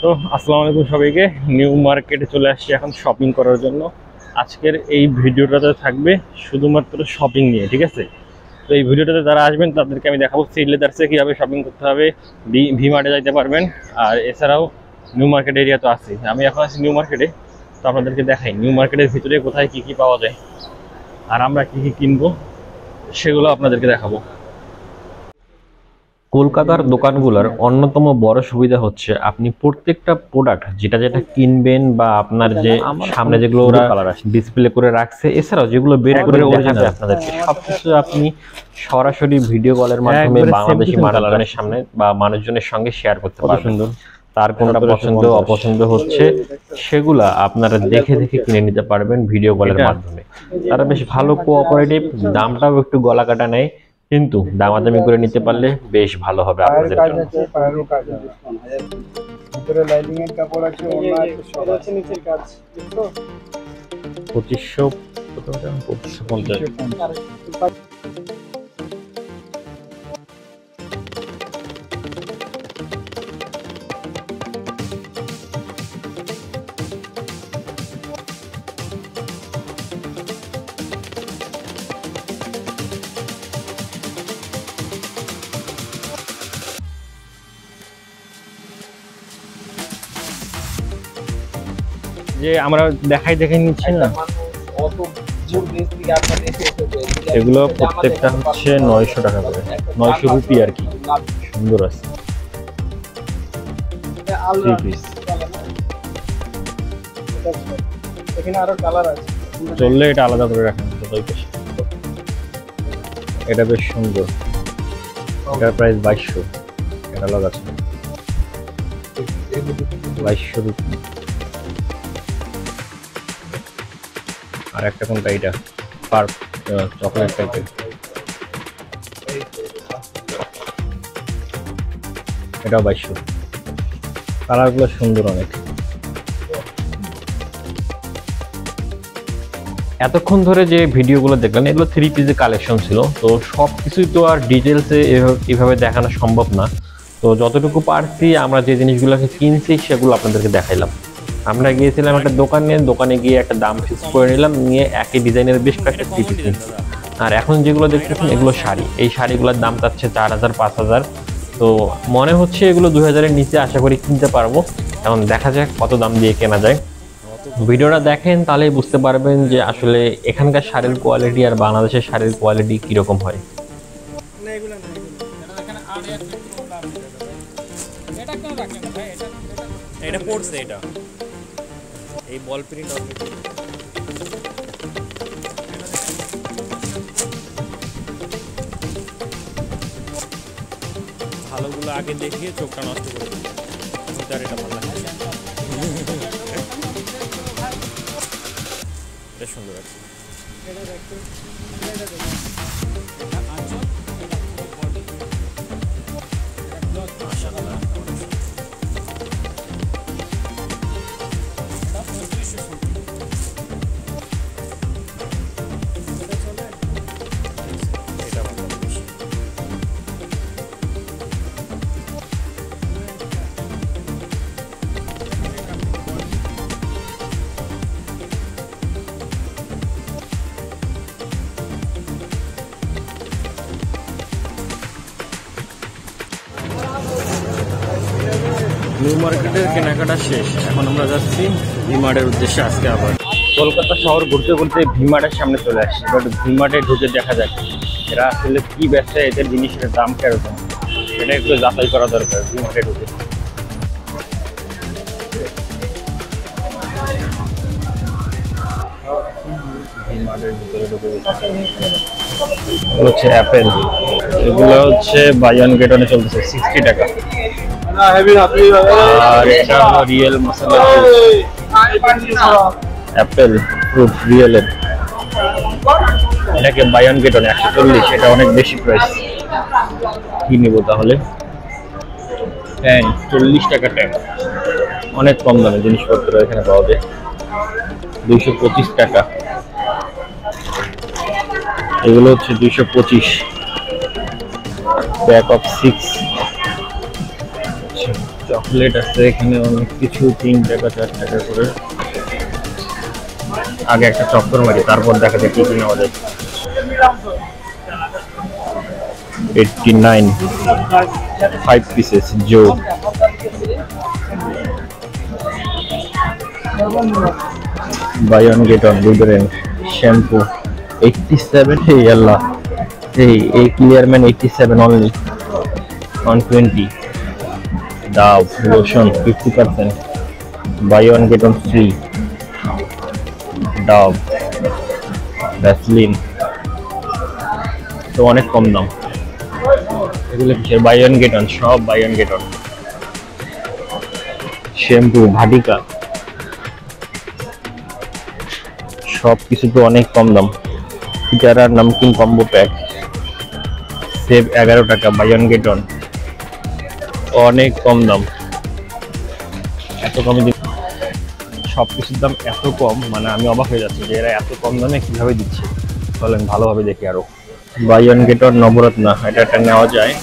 তো আসসালামু আলাইকুম সবাইকে। নিউ মার্কেটে চলে আসছি এখন শপিং করার জন্য। আজকের এই ভিডিওটাতে থাকবে শুধুমাত্র শপিং নিয়ে, ঠিক আছে? তো এই ভিডিওটাতে যারা আসবেন তাদেরকে আমি দেখাবো সিড লেদার্সে কীভাবে শপিং করতে হবে, ভি মার্টে যাইতে পারবেন। আর এছাড়াও নিউ মার্কেট এরিয়া তো আছে, আমি এখন আছি নিউ মার্কেটে। তো আপনাদেরকে দেখাই নিউ মার্কেটের ভিতরে কোথায় কী কী পাওয়া যায় আর আমরা কী কী কিনবো সেগুলো আপনাদেরকে দেখাবো। কলকাতার দোকানগুলোর অন্যতম বড় সুবিধা হচ্ছে আপনি প্রত্যেকটা প্রোডাক্ট যেটা যেটা কিনবেন বা আপনার যে সামনে যেগুলো ওরা ডিসপ্লে করে রাখছে, এছাড়াও যেগুলো বের করে দেখাবে আপনাদেরকে, সবকিছু আপনি সরাসরি ভিডিও কলের মাধ্যমে বাংলাদেশি মানুষজনের সামনে বা মানুষজনের সঙ্গে শেয়ার করতে পারবেন। তার কোনটা পছন্দ অপছন্দ হচ্ছে সেগুলা আপনারা দেখে দেখে কিনে নিতে পারবেন ভিডিও কলের মাধ্যমে। তারা বেশ ভালো কোঅপারেটিভ, দামটাও একটু গলা কাটা নেয়, কিন্তু দামাদামি করে নিতে পারলে বেশ ভালো হবে আপনাদের জন্য। ভিতরে লাইনিং এর কাপড় আছে, ওনা আছে, সব আছে, নিচের কাজ দেখো 2500 কত টাকা? 2550। যে আমরা দেখাই নিচ্ছি না, এগুলো প্রত্যেকটা হচ্ছে 900 টাকা করে, 900 রুপি আর কি। সুন্দর আছে, এখানে আরো কালার আছে, চললে এটা আলাদা করে রাখেন। এটা বেশ সুন্দর, এটার প্রাইস 2200, এটা আলাদা আছে 2200 রুপি। আর একটা কোনটা, এটা পার্প চকলেট টাইপের, এটাও 2200। কালারগুলো সুন্দর অনেক। এতক্ষণ ধরে যে ভিডিওগুলো দেখলেন এগুলো 3 পিসের কালেকশন ছিল। তো সব কিছুই তো আর ডিটেলসে এভাবে দেখানো সম্ভব না। তো যতটুকু পারছি আমরা যে জিনিসগুলোকে কিনছি সেগুলো আপনাদেরকে দেখাইলাম। আমরা গিয়েছিলাম একটা দোকানে গিয়ে একটা দাম ফিক্স করে নিলাম, নিয়ে একই ডিজাইনের বেশ কয়েকটা 3 পিস নিচ্ছি। আর এখন যেগুলো দেখতেছেন এগুলো শাড়ি, এই শাড়িগুলোর দাম চাচ্ছে 4000 5000। তো মনে হচ্ছে এগুলো 2000-এর নিচে আশা করি কিনতে পারবো। এখন দেখা যাক কত দাম দিয়ে কেনা যায়। ভিডিওটা দেখেন তাহলেই বুঝতে পারবেন যে আসলে এখানকার শাড়ির কোয়ালিটি আর বাংলাদেশের শাড়ির কোয়ালিটি কীরকম হয়। এটা পড়ছে, এটা এই বল প্রিন্ট ভালোগুলো আগে দেখিয়ে চোখটা নষ্ট করে দিল। এটা ভালো লাগে, এটা সুন্দর আছে। নিউ মার্কেটের কেনাকাটা শেষ, এখন আমরা যাচ্ছি ভি মার্টের উদ্দেশ্যে। আজকে আবার কলকাতা শহর ঘুরতে ঘুরতে ভি মার্টের সামনে চলে আসছি। বাট ভি মার্টে ঢুকে দেখা যাক এরা আসলে কি ব্যবসা, এদের জিনিসের দাম কিরকম সেটা একটু যাচাই করা দরকার ভি মার্টে ঢুকে। হচ্ছে অ্যাপেল, এগুলো হচ্ছে বাই ওয়ান গেট ওয়ানে চলতেছে 60 টাকা। আর এটা হলো রিয়েল মশলা অ্যাপেল ফ্রুট রিয়েলের, এটাকে বাই ওয়ান গেট ওয়ান 140, এটা অনেক বেশি প্রাইস। কি নিব তাহলে? হ্যাঁ 40 টাকা ট্যাগ, অনেক কম দামে জিনিসপত্র এখানে পাওয়া যায়। 225 টাকা, এগুলো হচ্ছে 225। ব্যাক অফ 6 চকলেট আছে এখানে অনেক কিছু, 3 টাকা 4 টাকা করে। আগে একটা চক্কর মারি, তারপর দেখা যায় কি কি নেওয়া যায়। 89 5 পিসেস জো। Buy one get one deodorant shampoo 87। hey আল্লাহ, এই clear men 87 only 120। Dove lotion 50%, buy one get one free. Dove Vaseline তো অনেক কম দাম। এগুলো কিসের? বাই ওয়ান গেট ওয়ান, সব buy one get one. Shampoo Vatika সব কিছু তো অনেক কম দাম। পিটারা নামকিন কম্বো প্যাক সেভ 11 টাকা, বাই ওয়ান গেট ওয়ান, অনেক কম দাম। এত কমে সব কিছুর দাম এত কম, মানে আমি অবাক হয়ে যাচ্ছি যে এরা এত কম দামে কিভাবে দিচ্ছে। চলেন ভালোভাবে দেখি আরো। By one get one Navratna, এটা একটা নেওয়া যায়।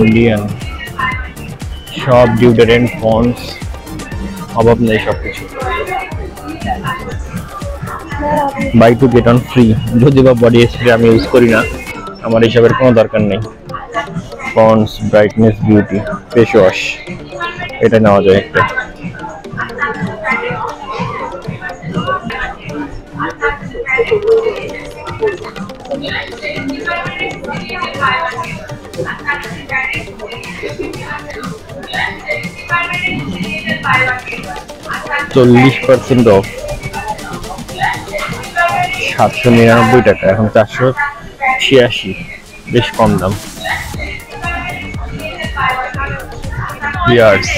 ইন্ডিয়ান সব ডিওডোরেন্ট, পন্ডস, অভাব নেই সবকিছু। Buy two get one free, যদি বা বডি স্প্রে আমি ইউজ করি না, আমার হিসাবের কোনো দরকার নেই। Pond's brightness beauty face wash, এটা নেওয়া যায় একটা। %40 অফ, 799 টাকা, এখন 486, বেশ কম দাম। ইয়ার্স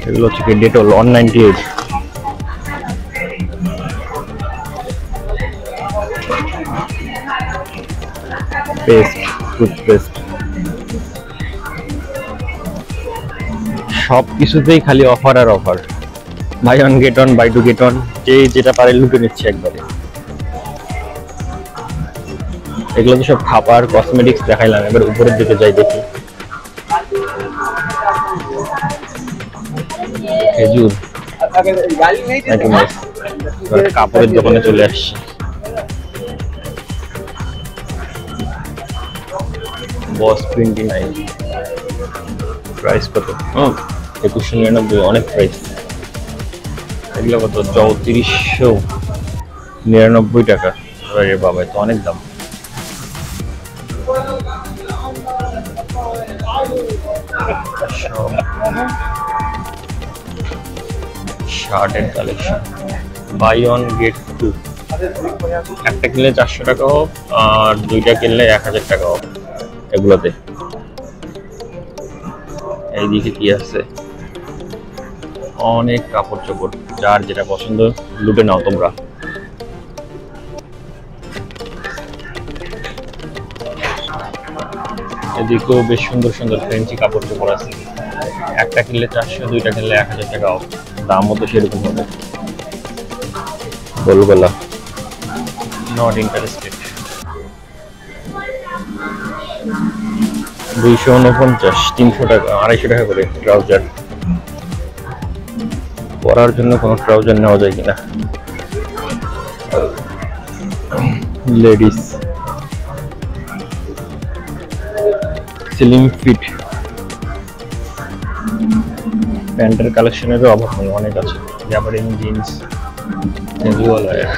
এগুলো হচ্ছে কি ডেটল 198। পেস্ট টুথপেস্ট সব কিছুতেই খালি অফার আর offer. Buy one get one, buy two get one, যে যেটা পারে লুটে নিচ্ছে একবারে। এগুলো তো সব খাবার কসমেটিক্স দেখাইলাম, এবার উপরের দিকে যাই দেখি। খেজুর, কাপড়ের দোকানে চলে আসছি। বস 29, প্রাইস কত? 2199, অনেক প্রাইস। এগুলো কত? 3499 টাকা। আরে বাবা, তো অনেক দাম। শার্টের collection, buy one get two, একটা কিনলে 400 টাকা হোক, আর দুইটা কিনলে 1000 টাকা হোক এগুলোতে। এইদিকে কি আছে? অনেক কাপড় চোপড়, যার যেটা পছন্দ লুটে নাও তোমরা। এদিকেও বেশ সুন্দর সুন্দর ফ্রেঞ্চি কাপড় চোপড় আছে। একটা কিনলে 400, দুইটা কিনলে 1000 টাকা অফ। দামও তো সেরকম হবে। গোলগোলা নট ইন্টারেস্টেড, 249, 300 টাকা, 250 টাকা করে ট্রাউজার। পরার জন্য কোনো ট্রাউজার নেওয়া যায় কিনা? লেডিস স্লিম ফিট প্যান্টের কালেকশনেরও অভাব নেই, অনেক আছে। Gabardine jeans, casual wear,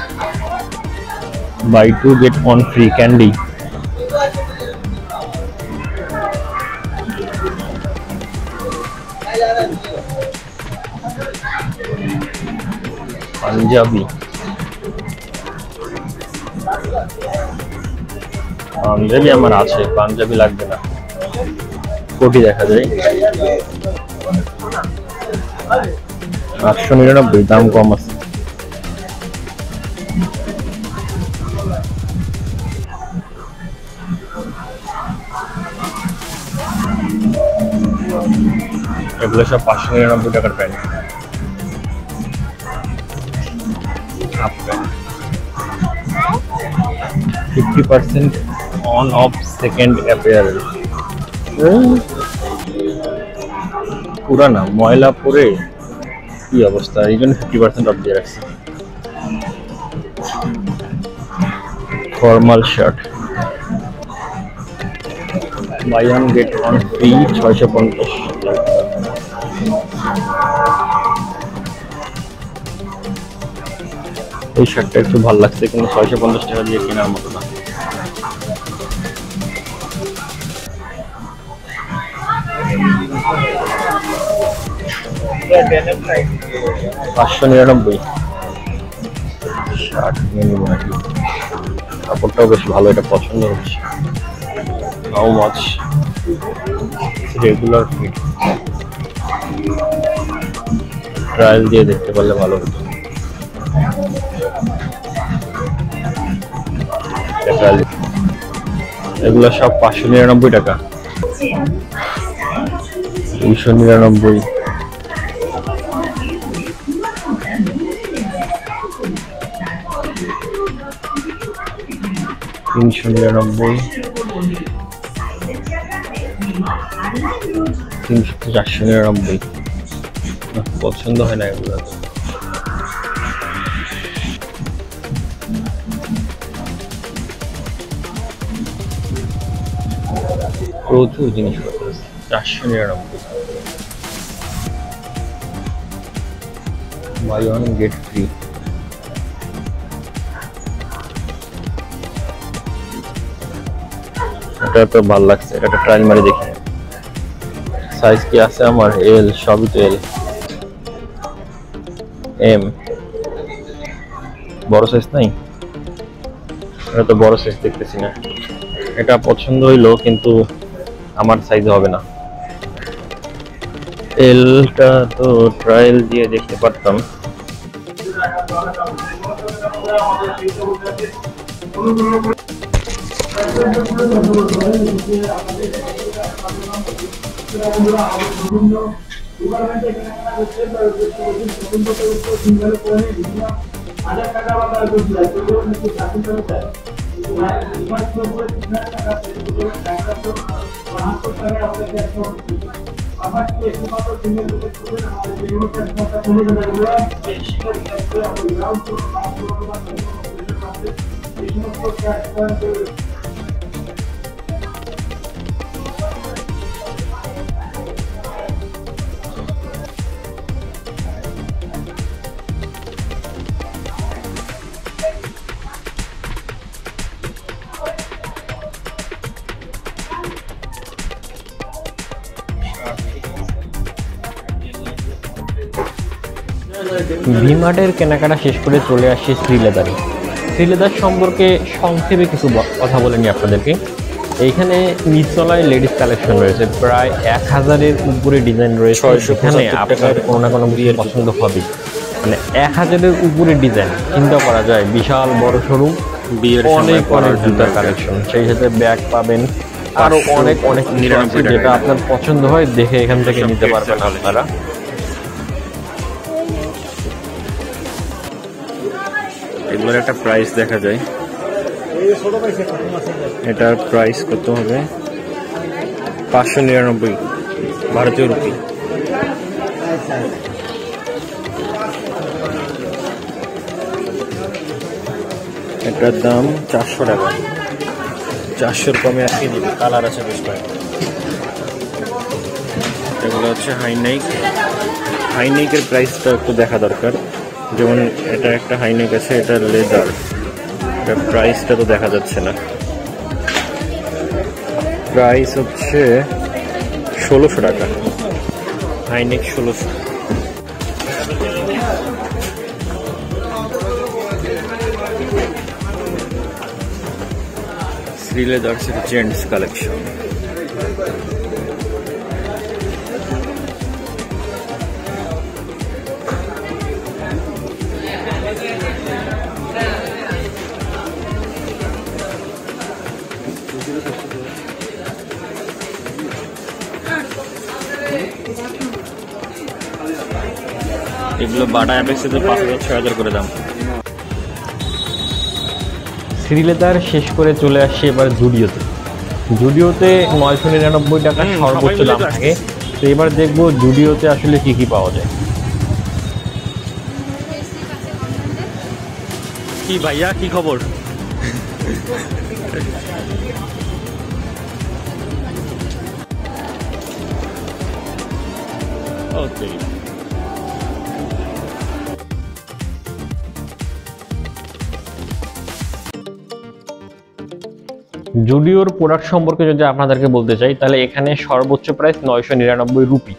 buy two get one free candy, panjabi, panjabi আমার আছে, পাঞ্জাবি লাগবে না। কোটি দেখা যায় 899, দাম কম আছে। এগুলো সব 599 টাকার pant, half pant, 50% on of second অ্যাপিয়ারেল। পুরানা ময়লা পরে কি অবস্থা, এই জন্য 50% অফ দিয়ে রাখছে। Formal shirt buy one get one free 650। এই শার্টটা একটু ভালো লাগছে কিন্তু 650 টাকা দিয়ে কেনার মতো না। $599 শার্ট নিয়ে নিব নাকি? কাপড়টাও বেশ ভালো, এটা পছন্দ হচ্ছে। How much? Regular fit. Trial দিয়ে দেখতে পারলে ভালো হতো। এগুলো সব 599 টাকা। 299, 399, 499। পছন্দ হয় না এগুলো। প্রচুর জিনিসপত্র, 499। Buy one get free. এটা তো ভালো লাগছে, এটা ট্রায়াল মারি দেখি। সাইজ কি আছে আমার? এল, সবই তো এল। এম, বড় সাইজ নাই? এটা তো বড় সাইজ দেখতেছি না। এটা পছন্দ হইলো কিন্তু আমার সাইজ হবে না। এলটা তো ট্রায়াল দিয়ে দেখতে পারতাম। ভিমার্টের কেনাকাটা শেষ করে চলে আসি শ্রীলেদারে। শ্রীলেদার সম্পর্কে সংক্ষেপে কিছু কথা বলে নিই আপনাদেরকে। এইখানে নিচতলায় লেডিস কালেকশন রয়েছে, প্রায় 1000-এর উপরে ডিজাইন রয়েছে। এখানে আপনার কোনো না কোনো বিয়ের পছন্দ হবে, মানে 1000-এর উপরে ডিজাইন। চিন্তা করা যায় বিশাল বড় শোরুম, বিয়ের অনেক অনেক জুতার কালেকশন, সেই সাথে ব্যাগ পাবেন, আরো অনেক অনেক যেটা আপনার পছন্দ হয় দেখে এখান থেকে নিতে পারবেন আপনারা। এগুলোর একটা প্রাইস দেখা যায়, এটার প্রাইস কত হবে? 599 ভারতীয় রুপি। এটার দাম 400 টাকা। 400-এর কমে আর কি দিবে? কালার আছে বেশ কয়েকটা। এগুলো হচ্ছে হাইনাইক। হাইনাইকের প্রাইসটা একটু দেখা দরকার। যেমন এটা একটা হাইনেক আছে, এটা লেদার, এটার প্রাইসটা তো দেখা যাচ্ছে না। প্রাইস হচ্ছে 1600 টাকা। হাইনেক 1600। Sreeleathers gents collection. এগুলো বাটা অ্যাপেক্সে তো 5000-6000 করে দাম। শ্রীলেদার শেষ করে চলে আসছে এবার জুডিওতে। জুডিওতে 999 টাকা সর্বোচ্চ দাম থাকে। তো এবার দেখবো জুডিওতে আসলে কি কি পাওয়া যায়। কি ভাইয়া, কি খবর? ওকে, জুডিওর প্রোডাক্ট সম্পর্কে যদি আপনাদেরকে বলতে চাই, তাহলে এখানে সর্বোচ্চ প্রাইস 999 রুপি।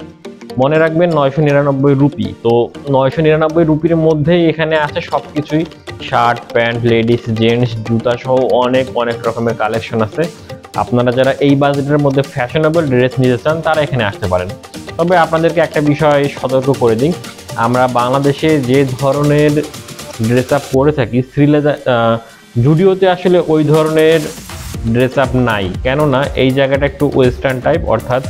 মনে রাখবেন 999 রুপি। তো 999 রুপির মধ্যেই এখানে আছে সবকিছুই, শার্ট, প্যান্ট, লেডিস, জেন্টস, জুতা সহ অনেক অনেক রকমের কালেকশন আছে। আপনারা যারা এই বাজেটের মধ্যে ফ্যাশনেবল ড্রেস নিতে চান তারা এখানে আসতে পারেন। তবে আপনাদেরকে একটা বিষয় সতর্ক করে দিই, আমরা বাংলাদেশে যে ধরনের ড্রেস আপ পরে থাকি, জুডিওতে আসলে ওই ধরনের ড্রেস আপ নাই। কেননা এই জায়গাটা একটু ওয়েস্টার্ন টাইপ, অর্থাৎ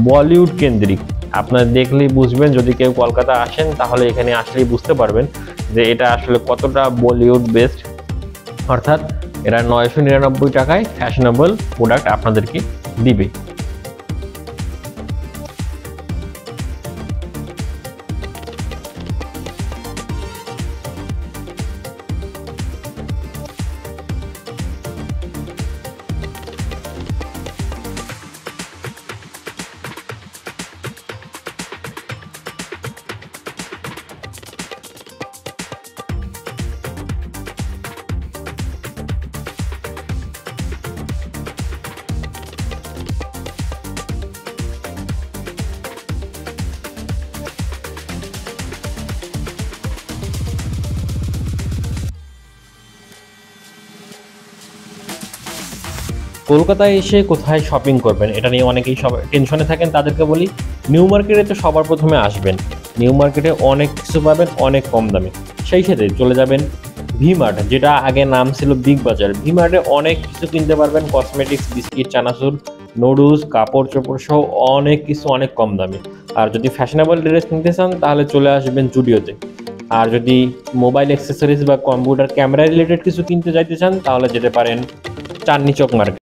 বলিউড কেন্দ্রিক। আপনারা দেখলেই বুঝবেন, যদি কেউ কলকাতা আসেন তাহলে এখানে আসলেই বুঝতে পারবেন যে এটা আসলে কতটা বলিউড বেস্ট। অর্থাৎ এরা 999 টাকায় ফ্যাশনেবল প্রোডাক্ট আপনাদেরকে দিবে। কলকাতায় এসে কোথায় শপিং করবেন এটা নিয়ে অনেকেই টেনশনে থাকেন। তাদেরকে বলি, নিউ মার্কেটে তো সবার প্রথমে আসবেন। নিউ মার্কেটে অনেক কিছু পাবেন অনেক কম দামে। সেই সাথে চলে যাবেন ভি-মার্ট, যেটা আগে নাম ছিল বিগ বাজার। ভি-মার্টে অনেক কিছু কিনতে পারবেন, কসমেটিক্স, বিস্কিট, চানাচুর, নুডলস, কাপড় চোপড় সহ অনেক কিছু অনেক কম দামে। আর যদি ফ্যাশনেবল ড্রেস কিনতে চান তাহলে চলে আসবেন জুডিওতে। আর যদি মোবাইল অ্যাক্সেসরিজ বা কম্পিউটার ক্যামেরা রিলেটেড কিছু কিনতে যাইতে চান তাহলে যেতে পারেন চাঁদনি চক মার্কেট।